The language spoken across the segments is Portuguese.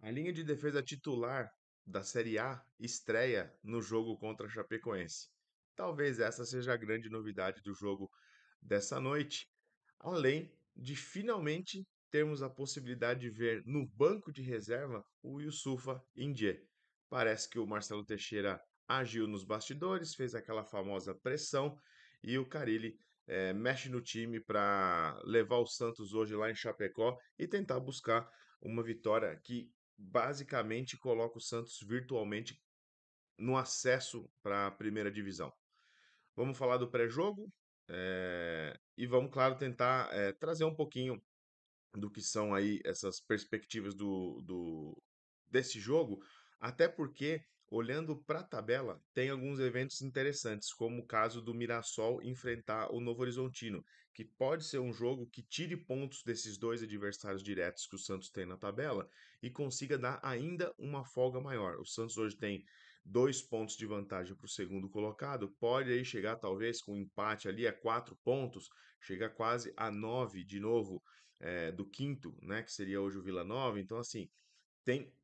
A linha de defesa titular da Série A estreia no jogo contra a Chapecoense. Talvez essa seja a grande novidade do jogo dessa noite, além de finalmente termos a possibilidade de ver no banco de reserva o Youssoufa N'Dié. Parece que o Marcelo Teixeira agiu nos bastidores, fez aquela famosa pressão e o Carille mexe no time para levar o Santos hoje lá em Chapecó e tentar buscar uma vitória que basicamente coloca o Santos virtualmente no acesso para a primeira divisão. Vamos falar do pré-jogo e vamos, claro, tentar trazer um pouquinho do que são aí essas perspectivas desse jogo, até porque, olhando para a tabela, tem alguns eventos interessantes, como o caso do Mirassol enfrentar o Novo Horizontino, que pode ser um jogo que tire pontos desses dois adversários diretos que o Santos tem na tabela e consiga dar ainda uma folga maior. O Santos hoje tem 2 pontos de vantagem para o segundo colocado, pode aí chegar talvez com um empate ali a 4 pontos, chegar quase a 9 de novo do quinto, né, que seria hoje o Vila Nova. Então, assim,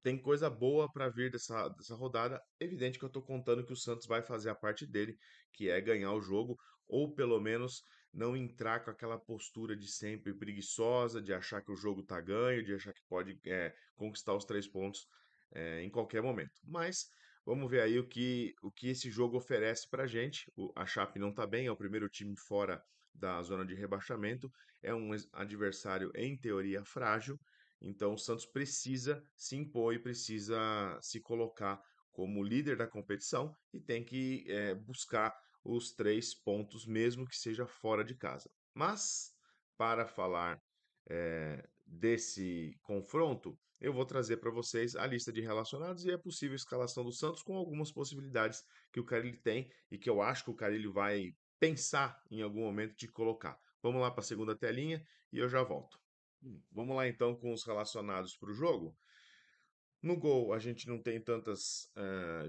tem coisa boa para vir dessa rodada. Evidente que eu estou contando que o Santos vai fazer a parte dele, que é ganhar o jogo, ou pelo menos não entrar com aquela postura de sempre preguiçosa, de achar que o jogo tá ganho, de achar que pode conquistar os 3 pontos em qualquer momento. Mas vamos ver aí o que esse jogo oferece pra gente. A Chape não tá bem, é o primeiro time fora da zona de rebaixamento, é um adversário em teoria frágil, então o Santos precisa se impor e precisa se colocar como líder da competição e tem que buscar os 3 pontos, mesmo que seja fora de casa. Mas, para falar desse confronto, eu vou trazer para vocês a lista de relacionados e a possível escalação do Santos com algumas possibilidades que o Carille tem e que eu acho que o Carille vai pensar em algum momento de colocar. Vamos lá para a segunda telinha e eu já volto. Vamos lá então com os relacionados para o jogo. No gol, a gente não tem tantas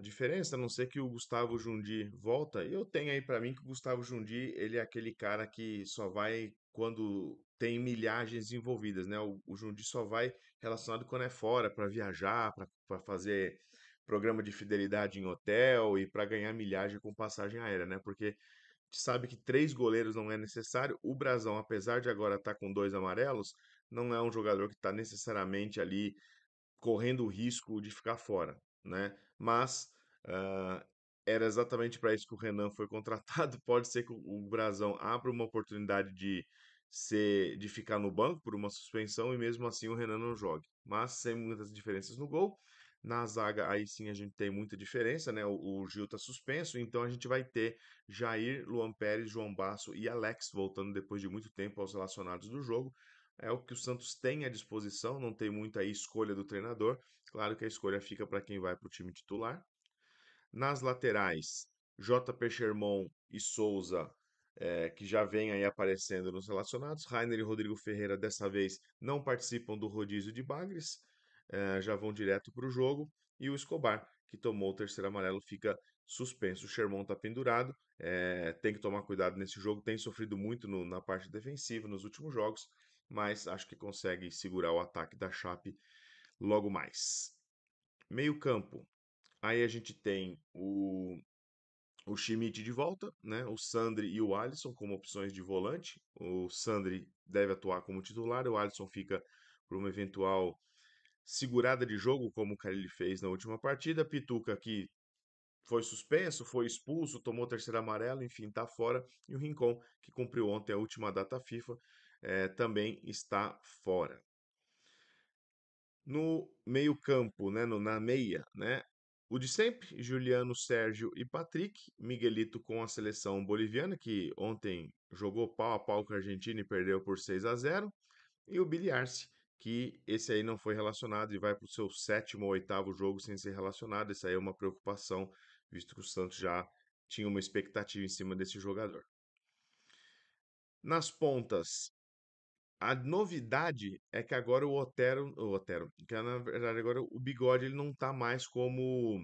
diferenças, a não ser que o Gustavo Jundi volta. E eu tenho aí para mim que o Gustavo Jundi, ele é aquele cara que só vai quando tem milhagens envolvidas, né? O Jundi só vai relacionado quando é fora, para viajar, para fazer programa de fidelidade em hotel e para ganhar milhagem com passagem aérea, né? Porque a gente sabe que 3 goleiros não é necessário. O Brasão, apesar de agora estar com 2 amarelos, não é um jogador que está necessariamente ali correndo o risco de ficar fora, né? Mas ah, era exatamente para isso que o Renan foi contratado. Pode ser que o Brasão abra uma oportunidade de ficar no banco por uma suspensão e mesmo assim o Renan não jogue. Mas sem muitas diferenças no gol. Na zaga, aí sim a gente tem muita diferença, né? O Gil tá suspenso, então a gente vai ter Jair, Luan Pérez, João Basso e Alex voltando depois de muito tempo aos relacionados do jogo. É o que o Santos tem à disposição, não tem muita escolha do treinador. Claro que a escolha fica para quem vai para o time titular. Nas laterais, JP Sherman e Souza, que já vem aí aparecendo nos relacionados. Rainer e Rodrigo Ferreira, dessa vez, não participam do rodízio de Bagres, já vão direto para o jogo. E o Escobar, que tomou o terceiro amarelo, fica suspenso. O Sherman está pendurado, tem que tomar cuidado nesse jogo, tem sofrido muito na parte defensiva nos últimos jogos, mas acho que consegue segurar o ataque da Chape logo mais. Meio campo, aí a gente tem o Schmidt de volta, né? O Sandri e o Alisson como opções de volante. O Sandri deve atuar como titular, o Alisson fica por uma eventual segurada de jogo, como o Carille fez na última partida. Pituca que foi suspenso, foi expulso, tomou o terceiro amarelo, enfim, tá fora. E o Rincon, que cumpriu ontem a última data FIFA, também está fora. No meio-campo, né, na meia, né? O de sempre, Juliano, Sérgio e Patrick. Miguelito com a seleção boliviana, que ontem jogou pau a pau com a Argentina e perdeu por 6-0. E o Billy Arce, que esse aí não foi relacionado e vai para o seu sétimo ou oitavo jogo sem ser relacionado. Isso aí é uma preocupação, visto que o Santos já tinha uma expectativa em cima desse jogador. Nas pontas, a novidade é que agora o Otero, que na verdade agora o Bigode ele não tá mais como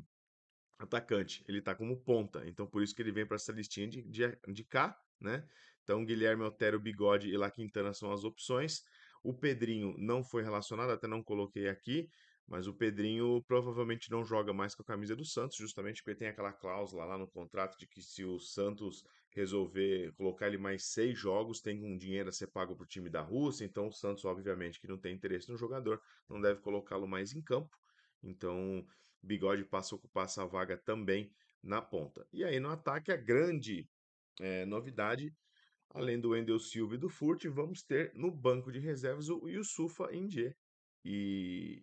atacante, ele tá como ponta. Então por isso que ele vem para essa listinha de cá, né? Então Guilherme, Otero, Bigode e La Quintana são as opções. O Pedrinho não foi relacionado, até não coloquei aqui, Mas o Pedrinho provavelmente não joga mais com a camisa do Santos, justamente porque tem aquela cláusula lá no contrato de que se o Santos resolver colocar ele mais 6 jogos, tem um dinheiro a ser pago para o time da Rússia. Então o Santos, obviamente, que não tem interesse no jogador, não deve colocá-lo mais em campo. Então Bigode passa a ocupar essa vaga também na ponta. E aí no ataque, a grande novidade, além do Wendel Silva e do Furt, vamos ter no banco de reservas o Yusufa Indie. E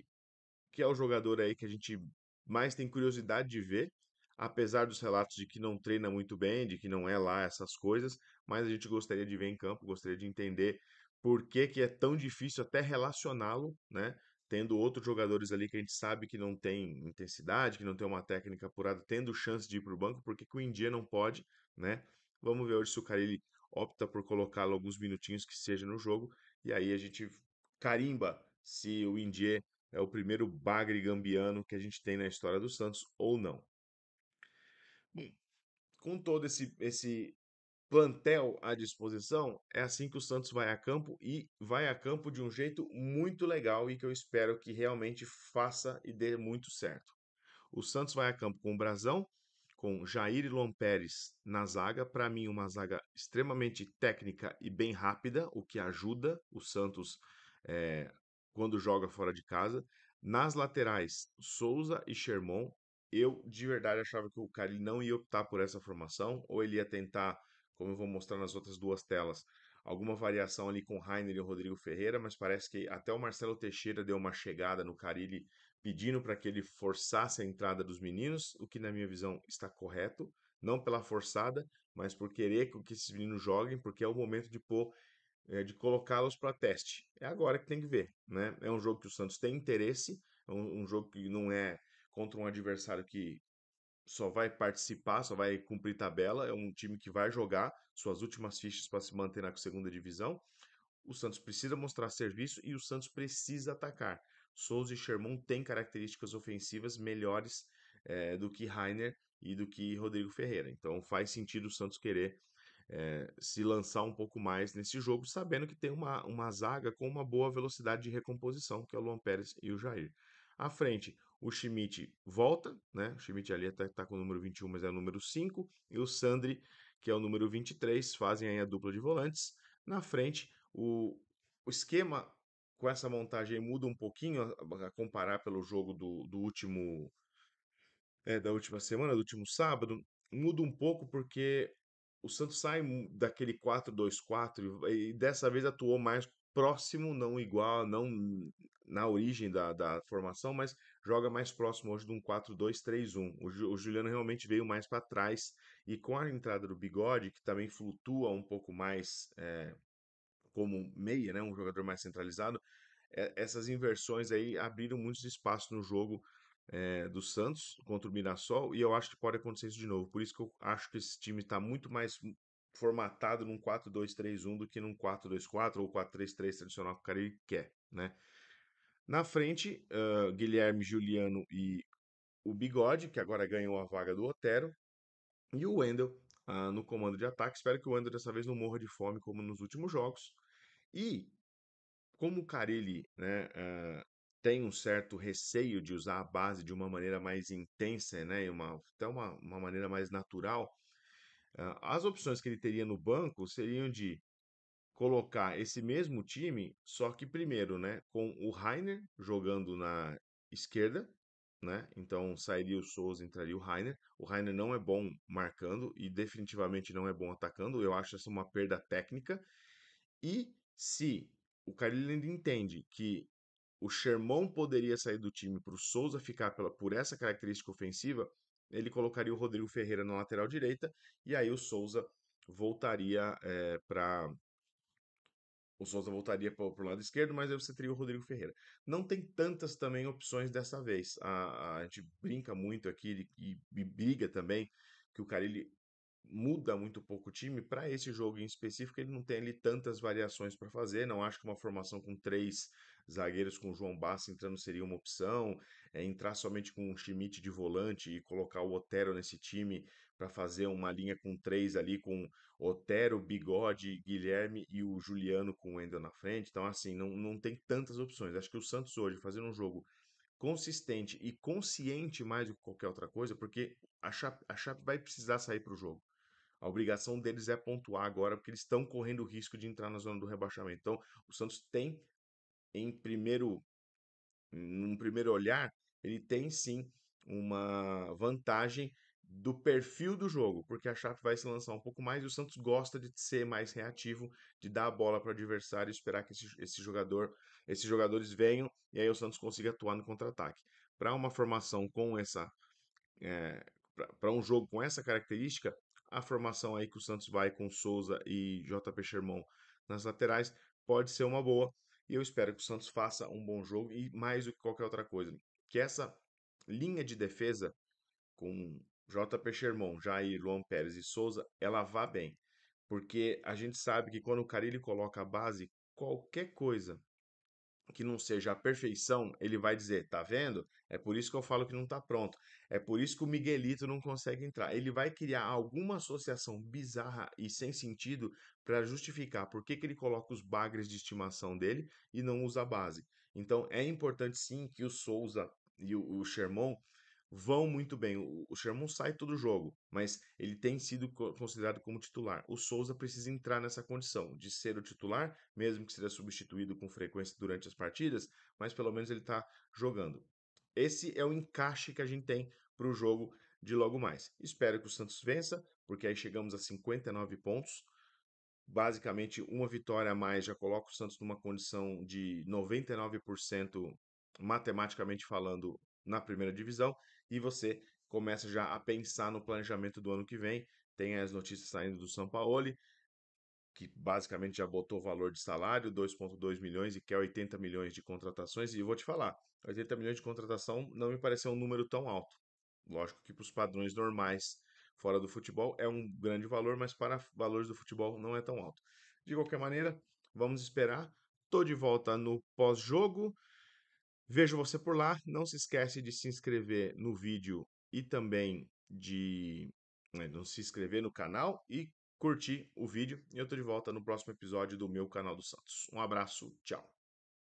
que é o jogador aí que a gente mais tem curiosidade de ver, apesar dos relatos de que não treina muito bem, de que não é lá essas coisas, mas a gente gostaria de ver em campo, gostaria de entender por que que é tão difícil até relacioná-lo, né? Tendo outros jogadores ali que a gente sabe que não tem intensidade, que não tem uma técnica apurada, tendo chance de ir para o banco, por que que o India não pode, né? Vamos ver hoje se o Carille opta por colocá-lo alguns minutinhos que seja no jogo, e aí a gente carimba se o India é o primeiro bagre gambiano que a gente tem na história do Santos ou não. Bom, com todo esse plantel à disposição, é assim que o Santos vai a campo e vai a campo de um jeito muito legal e que eu espero que realmente faça e dê muito certo. O Santos vai a campo com o Brasão, com Jair e Luan Pérez na zaga. Para mim, uma zaga extremamente técnica e bem rápida, o que ajuda o Santos eh, quando joga fora de casa. Nas laterais, Souza e Sherman. Eu de verdade achava que o Carille não ia optar por essa formação, ou ele ia tentar, como eu vou mostrar nas outras duas telas, alguma variação ali com Rainer e o Rodrigo Ferreira, mas parece que até o Marcelo Teixeira deu uma chegada no Carille pedindo para que ele forçasse a entrada dos meninos, o que na minha visão está correto, não pela forçada, mas por querer que esses meninos joguem, porque é o momento de pôr, de colocá-los para teste. É agora que tem que ver, né? É um jogo que o Santos tem interesse, é um jogo que não é contra um adversário que só vai participar, só vai cumprir tabela, é um time que vai jogar suas últimas fichas para se manter na segunda divisão. O Santos precisa mostrar serviço e o Santos precisa atacar. Souza e Sherman têm características ofensivas melhores do que Rainer e do que Rodrigo Ferreira. Então faz sentido o Santos querer se lançar um pouco mais nesse jogo, sabendo que tem uma zaga com uma boa velocidade de recomposição, que é o Luan Pérez e o Jair. À frente, o Schmidt volta, né? O Schmidt ali até tá com o número 21, mas é o número 5, e o Sandri, que é o número 23, fazem aí a dupla de volantes. Na frente, o esquema com essa montagem aí muda um pouquinho a comparar pelo jogo do último da última semana, do último sábado, muda um pouco porque o Santos sai daquele 4-2-4 e dessa vez atuou mais próximo, não igual, não na origem da formação, mas joga mais próximo hoje de um 4-2-3-1. O Juliano realmente veio mais para trás e com a entrada do Bigode, que também flutua um pouco mais como meia, né, um jogador mais centralizado, essas inversões aí abriram muitos espaços no jogo do Santos contra o Mirassol e eu acho que pode acontecer isso de novo. Por isso que eu acho que esse time está muito mais formatado num 4-2-3-1 do que num 4-2-4 ou 4-3-3 tradicional que o cara ele quer, né? Na frente, Guilherme, Juliano e o Bigode, que agora ganhou a vaga do Otero, e o Wendel no comando de ataque. Espero que o Wendel dessa vez não morra de fome como nos últimos jogos. E como o Carille, né, tem um certo receio de usar a base de uma maneira mais intensa, né, e até uma maneira mais natural, as opções que ele teria no banco seriam de colocar esse mesmo time, só que primeiro, né, com o Rainer jogando na esquerda, né? Então sairia o Souza, entraria o Rainer. O Rainer não é bom marcando e definitivamente não é bom atacando. Eu acho essa uma perda técnica. E se o Carille ainda entende que o Sherman poderia sair do time para o Souza ficar por essa característica ofensiva, ele colocaria o Rodrigo Ferreira na lateral direita e aí voltaria para o Souza voltaria para o lado esquerdo, mas aí você teria o Rodrigo Ferreira. Não tem tantas também opções dessa vez. A gente brinca muito aqui e briga também que o Carille muda muito pouco o time. Para esse jogo em específico, ele não tem ali tantas variações para fazer. Não acho que uma formação com 3 zagueiros com o João Bassi entrando seria uma opção. Entrar somente com o Schmidt de volante e colocar o Otero nesse time para fazer uma linha com 3 ali, com Otero, Bigode, Guilherme e o Juliano com o Wendel na frente. Então, assim, não tem tantas opções. Acho que o Santos hoje, fazendo um jogo consistente e consciente mais do que qualquer outra coisa, porque a Chape vai precisar sair para o jogo. A obrigação deles é pontuar agora, porque eles estão correndo o risco de entrar na zona do rebaixamento. Então, o Santos tem, em primeiro, num primeiro olhar, ele tem sim uma vantagem do perfil do jogo, porque a Chape vai se lançar um pouco mais e o Santos gosta de ser mais reativo, de dar a bola para o adversário e esperar que esses jogadores venham e aí o Santos consiga atuar no contra-ataque. Para uma formação com essa para um jogo com essa característica, a formação aí que o Santos vai com Souza e JP Sherman nas laterais pode ser uma boa. E eu espero que o Santos faça um bom jogo e mais do que qualquer outra coisa, que essa linha de defesa com JP Sherman, Jair, Luan Pérez e Souza, ela vá bem. Porque a gente sabe que quando o Carille coloca a base, qualquer coisa que não seja a perfeição, ele vai dizer, tá vendo? É por isso que eu falo que não tá pronto. É por isso que o Miguelito não consegue entrar. Ele vai criar alguma associação bizarra e sem sentido para justificar por que que ele coloca os bagres de estimação dele e não usa a base. Então é importante sim que o Souza e o Sherman vão muito bem. O Sherman sai todo jogo, mas ele tem sido considerado como titular. O Souza precisa entrar nessa condição de ser o titular, mesmo que seja substituído com frequência durante as partidas, mas pelo menos ele está jogando. Esse é o encaixe que a gente tem para o jogo de logo mais. Espero que o Santos vença, porque aí chegamos a 59 pontos. Basicamente, uma vitória a mais já coloca o Santos numa condição de 99% matematicamente falando na primeira divisão e você começa já a pensar no planejamento do ano que vem. Tem as notícias saindo do Sampaoli, que basicamente já botou o valor de salário, 2,2 milhões e quer 80 milhões de contratações. E eu vou te falar, 80 milhões de contratação não me pareceu um número tão alto. Lógico que para os padrões normais fora do futebol é um grande valor, mas para valores do futebol não é tão alto. De qualquer maneira, vamos esperar. Estou de volta no pós-jogo. Vejo você por lá. Não se esquece de se inscrever no vídeo e também não se inscrever no canal e curtir o vídeo. E eu estou de volta no próximo episódio do meu canal do Santos. Um abraço, tchau.